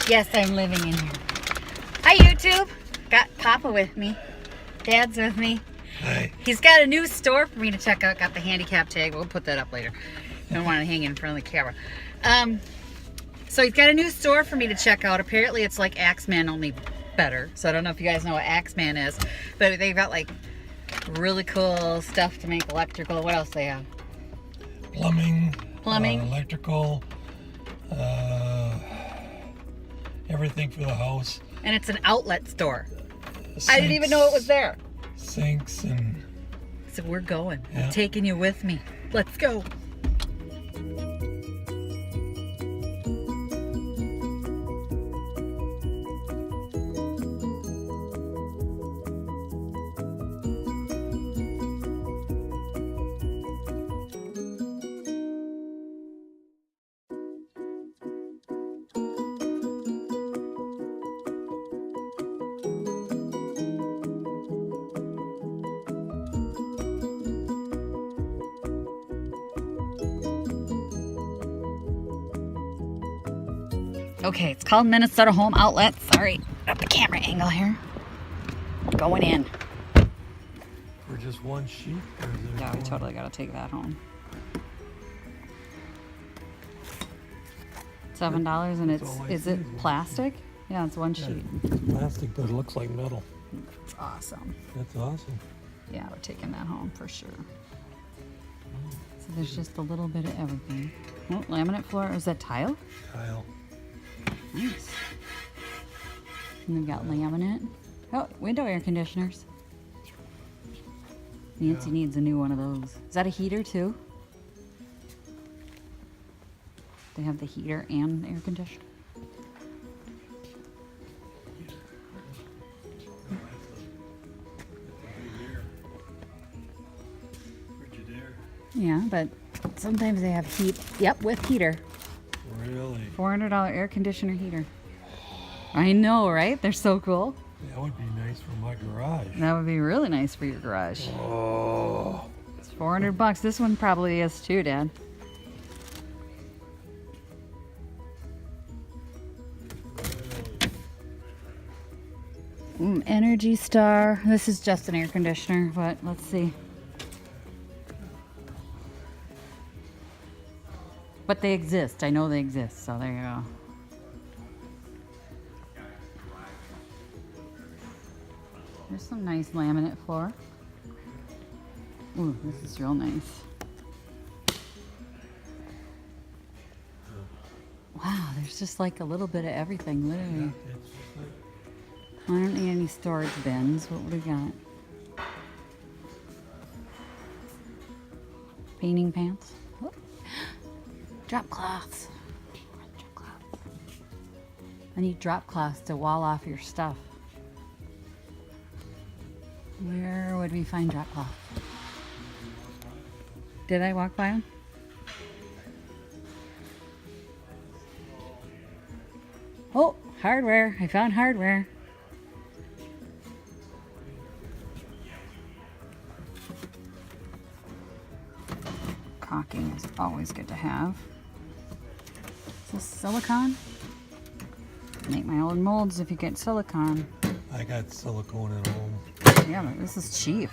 Yes, I'm living in here. Hi, YouTube. Got Papa with me. Dad's with me. Hi. He's got a new store for me to check out. Got the handicap tag. We'll put that up later. Don't want to hang in front of the camera. So he's got a new store for me to check out. Apparently it's like Axeman, only better. So I don't know if you guys know what Axeman is, but they've got like really cool stuff to make electrical. What else they have? Plumbing. Plumbing. Electrical. Everything for the house. And it's an outlet store. Sinks, I didn't even know it was there. Sinks and... So we're going. Yeah. I'm taking you with me. Let's go. Okay, it's called Minnesota Home Outlet. Sorry, got the camera angle here. Going in. For just one sheet? Or is there Yeah, we more? totally gotta take that home. $7 and That's all I is see it is one plastic? Yeah, it's one Yeah, sheet. it's plastic, but it looks like metal. It's awesome. That's awesome. Yeah, we're taking that home for sure. So there's just a little bit of everything. Oh, laminate floor. Is that tile? Tile. Nice. And they've got laminate. Oh, window air conditioners. Nancy Yeah. needs a new one of those. Is that a heater too? They have the heater and air conditioner. Yeah, but sometimes they have heat. Yep, with heater. Really? $400 air conditioner heater. I know, right? They're so cool. That would be nice for my garage. That would be really nice for your garage. Oh. It's $400. This one probably is too, Dad. Energy Star. This is just an air conditioner, but let's see. But they exist. I know they exist, so there you go. There's some nice laminate floor. Ooh, this is real nice. Wow, there's just like a little bit of everything, literally. It's just like... I don't need any storage bins. What do we got? Painting pants. Oh. Drop cloths. Drop cloths. I need drop cloths to wall off your stuff. Where would we find drop cloth? Did I walk by them? Oh, hardware. I found hardware. Caulking is always good to have. Is this silicone? Make my own molds if you get silicone. I got silicone at home. Yeah, but this is cheap.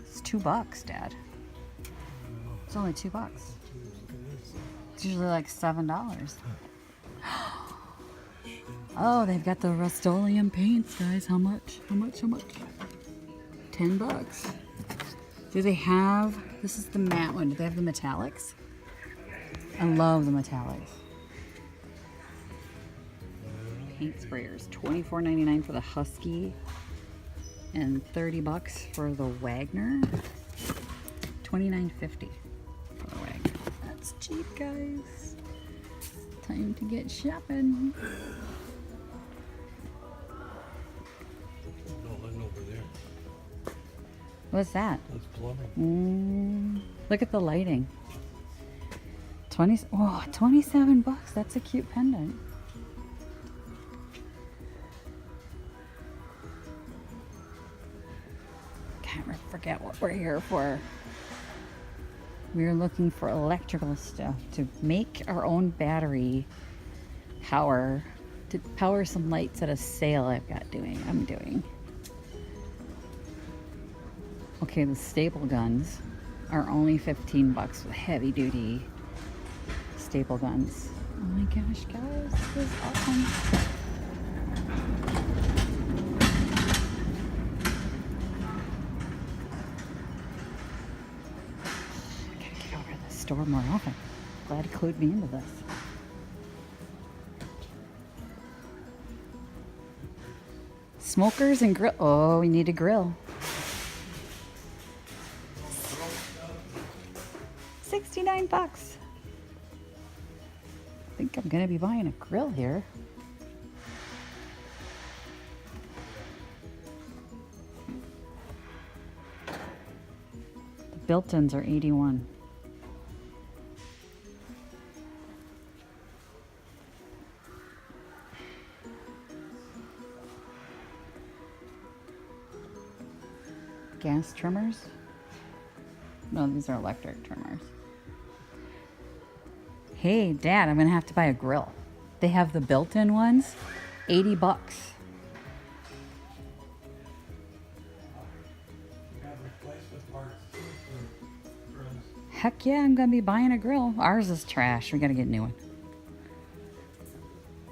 It's $2, Dad. It's only $2. It's usually like $7. Oh, they've got the Rust-Oleum paints, guys. How much? How much? How much? $10. Do they have... This is the matte one. Do they have the metallics? I love the metallics. Paint sprayers. $24.99 for the Husky. And $30 for the Wagner. $29.50 for the Wagner. That's cheap, guys. Time to get shopping. No, nothing over there. What's that? That's plumbing. Look at the lighting. 27 bucks. That's a cute pendant. Can't forget what we're here for. We're looking for electrical stuff to make our own battery power to power some lights at a sale I'm doing. Okay, the staple guns are only 15 bucks with heavy duty staple guns. Oh my gosh, guys, this is awesome. I gotta get over to the store more often. Glad he clued me into this. Smokers and grill. Oh, we need a grill. 69 bucks. I think I'm gonna be buying a grill here. The built-ins are 81. Gas trimmers? No, these are electric trimmers. Hey, Dad, I'm gonna have to buy a grill. They have the built-in ones, 80 bucks. Heck yeah, I'm gonna be buying a grill. Ours is trash. We gotta get a new one.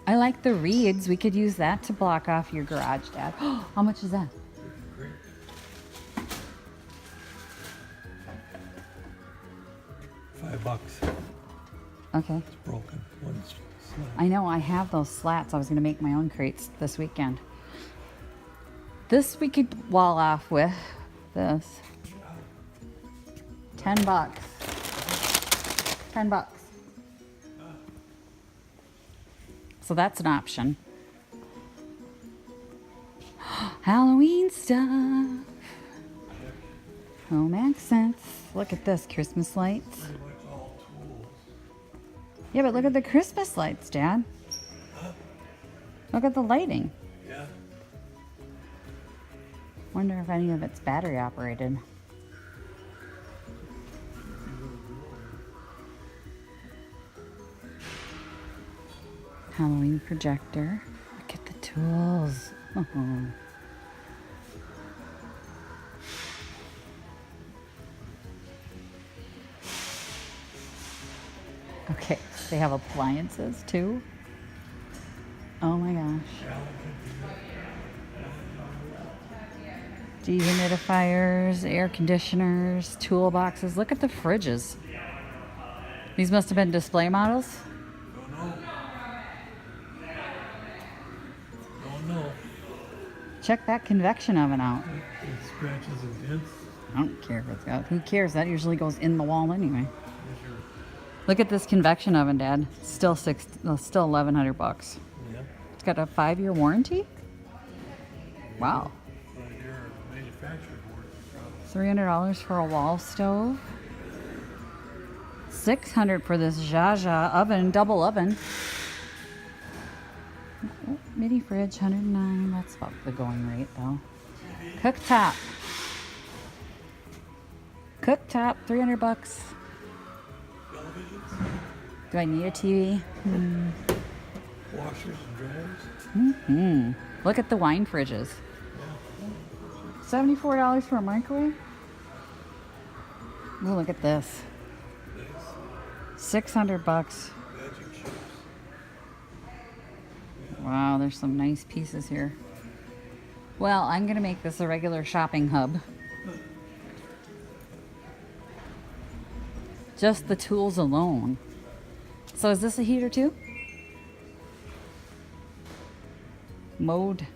I like the reeds. We could use that to block off your garage, Dad. How much is that? $5. Okay. It's broken. One's slat. I know, I have those slats. I was gonna make my own crates this weekend. This we could wall off with this. 10 bucks. 10 bucks. So that's an option. Halloween stuff. Home accents. Look at this, Christmas lights. Pretty much all tools. Yeah, but look at the Christmas lights, Dad. Look at the lighting. Yeah. Wonder if any of it's battery operated. Halloween projector. Look at the tools. Oh. Okay, they have appliances too. Oh my gosh. Dehumidifiers, air conditioners, toolboxes. Look at the fridges. These must have been display models. Don't know. Check that convection oven out. It scratches and dents. I don't care if it's got. Who cares? That usually goes in the wall anyway. Look at this convection oven, Dad. Still still 1,100 bucks. Yeah. It's got a 5-year warranty. Wow. 5-year manufacturer warranty. $300 for a wall stove. $600 for this Jaja oven, double oven. Oh, mini fridge, 109. That's about the going rate though. Cooktop. Cooktop, 300 bucks. Do I need a TV? Washers and dryers. Look at the wine fridges. $74 for a microwave? Oh, look at this. 600 bucks. Magic chips. Wow, there's some nice pieces here. Well, I'm gonna make this a regular shopping hub. Just the tools alone. So is this a heater too? Mode.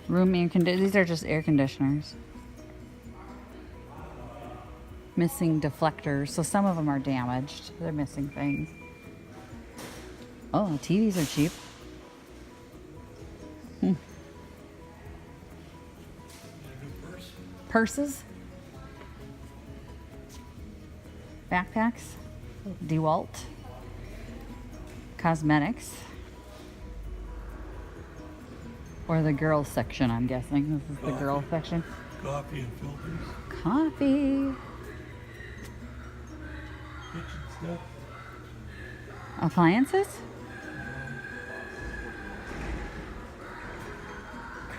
Room air conditioners. These are just air conditioners. Missing deflectors. So some of them are damaged. They're missing things. Oh, TVs are cheap. Purses. Backpacks. DeWalt. Cosmetics. Or the girls section, I'm guessing. This is the girl section. Coffee and filters. Coffee. Kitchen stuff. Appliances?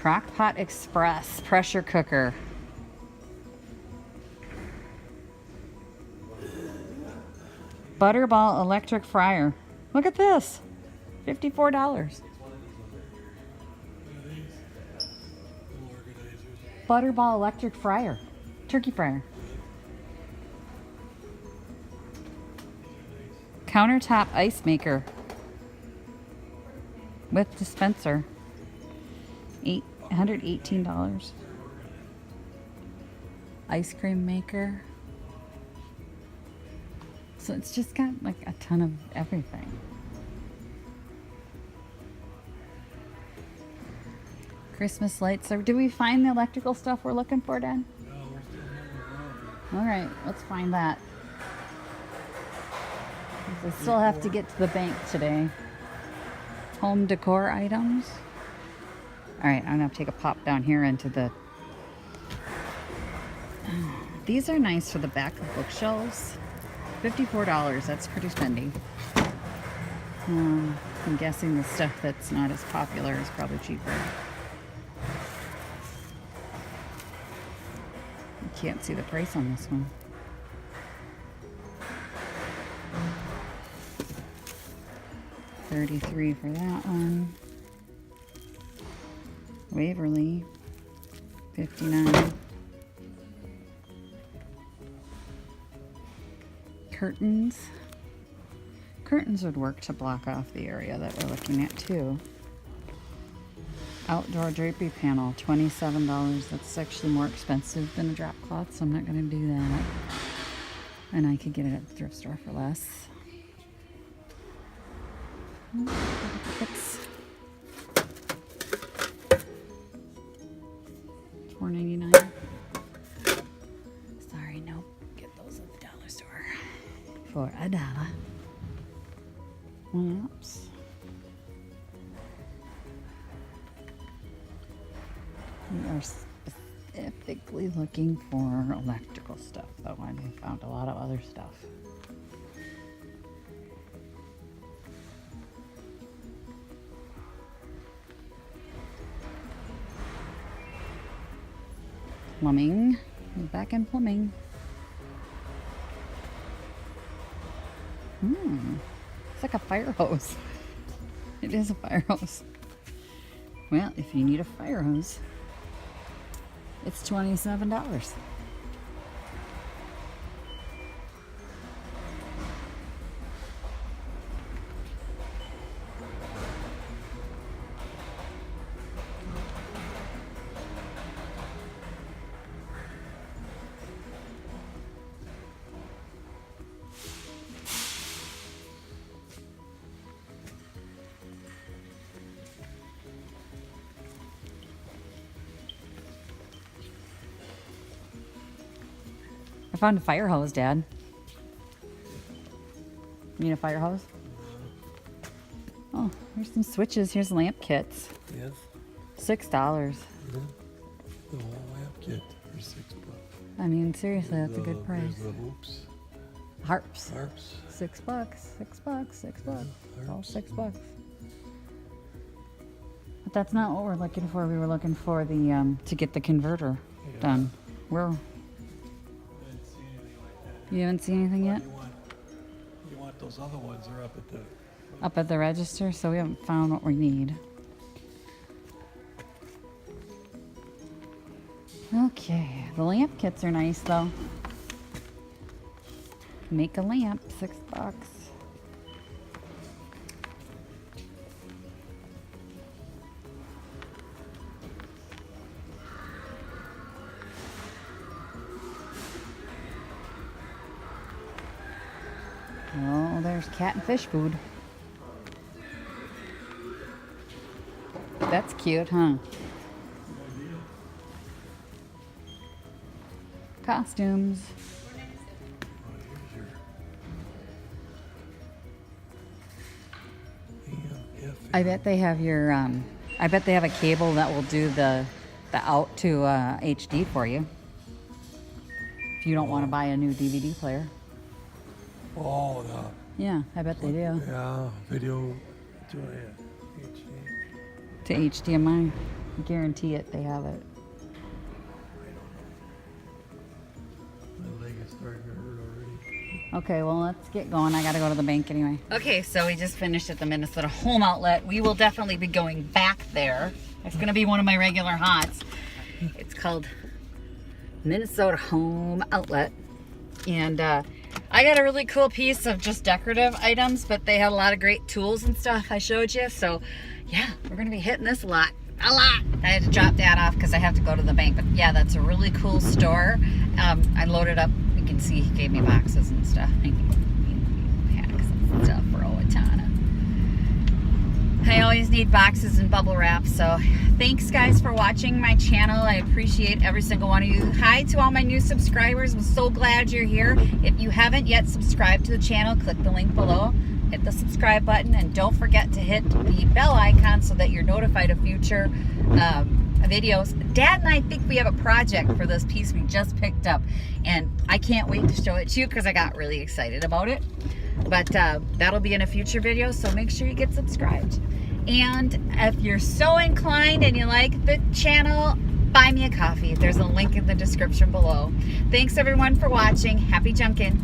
Crockpot Express pressure cooker. Butterball electric fryer. Look at this. $54. Butterball electric fryer. Turkey fryer. Countertop ice maker with dispenser. $118. Ice cream maker. So it's just got like a ton of everything. Christmas lights. So did we find the electrical stuff we're looking for, Dad? No, we're still moving around. All right, let's find that. I still have to get to the bank today. Home decor items. All right, I'm gonna have to take a pop down here into the... These are nice for the back of bookshelves. $54, that's pretty spendy. I'm guessing the stuff that's not as popular is probably cheaper. You can't see the price on this one. $33 for that one. Waverly, $59. Curtains. Curtains would work to block off the area that we're looking at too. Outdoor drapery panel, $27. That's actually more expensive than a drop cloth, so I'm not going to do that. And I could get it at the thrift store for less. It's $4.99. Sorry, nope. Get those at the dollar store for $1. Lamps. We are specifically looking for electrical stuff, though. I found a lot of other stuff. Plumbing. We're back in plumbing. It's like a fire hose. It is a fire hose. Well, if you need a fire hose, it's $27. I found a fire hose, Dad. You need a fire hose? Oh, here's some switches. Here's lamp kits. Yes. $6. Yeah. The whole lamp kit for $6. I mean, seriously, that's a good price. There's the hoops. Harps. Harps. $6. $6. It's all $6. But that's not what we're looking for. We were looking for the to get the converter done. You haven't seen anything yet? You want those other ones? They're Up at the register, so we haven't found what we need. Okay, the lamp kits are nice though. Make a lamp, $6. Oh, there's cat and fish food. That's cute, huh? Costumes. I bet they have your I bet they have a cable that will do the out to HD for you. If you don't want to buy a new DVD player. Oh, Yeah, I bet they do. Yeah, video to HD. To HDMI. I guarantee it, they have it. My leg is starting to hurt already. Okay, well, let's get going. I gotta go to the bank anyway. Okay, so we just finished at the Minnesota Home Outlet. We will definitely be going back there. It's gonna be one of my regular haunts. It's called Minnesota Home Outlet. And I got a really cool piece of just decorative items, but they had a lot of great tools and stuff I showed you. So yeah, we're gonna be hitting this a lot. I had to drop Dad off because I have to go to the bank. But yeah, that's a really cool store. I loaded up. You can see he gave me boxes and stuff. Packs and stuff for Owatonna. I always need boxes and bubble wrap. So thanks guys for watching my channel. I appreciate every single one of you. Hi to all my new subscribers. I'm so glad you're here. If you haven't yet subscribed to the channel, click the link below. Hit the subscribe button and don't forget to hit the bell icon so that you're notified of future videos. Dad and I think we have a project for this piece we just picked up, and I can't wait to show it to you because I got really excited about it. But that'll be in a future video, so make sure you get subscribed. And if you're so inclined and you like the channel, buy me a coffee. There's a link in the description below. Thanks everyone for watching. Happy junkin'.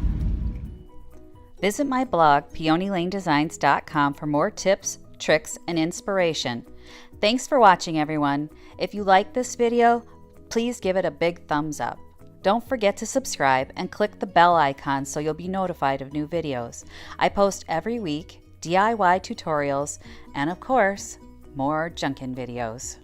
Visit my blog, peonylanedesigns.com, for more tips, tricks, and inspiration. Thanks for watching, everyone. If you like this video, please give it a big thumbs up. Don't forget to subscribe and click the bell icon so you'll be notified of new videos. I post every week DIY tutorials and, of course, more junkin' videos.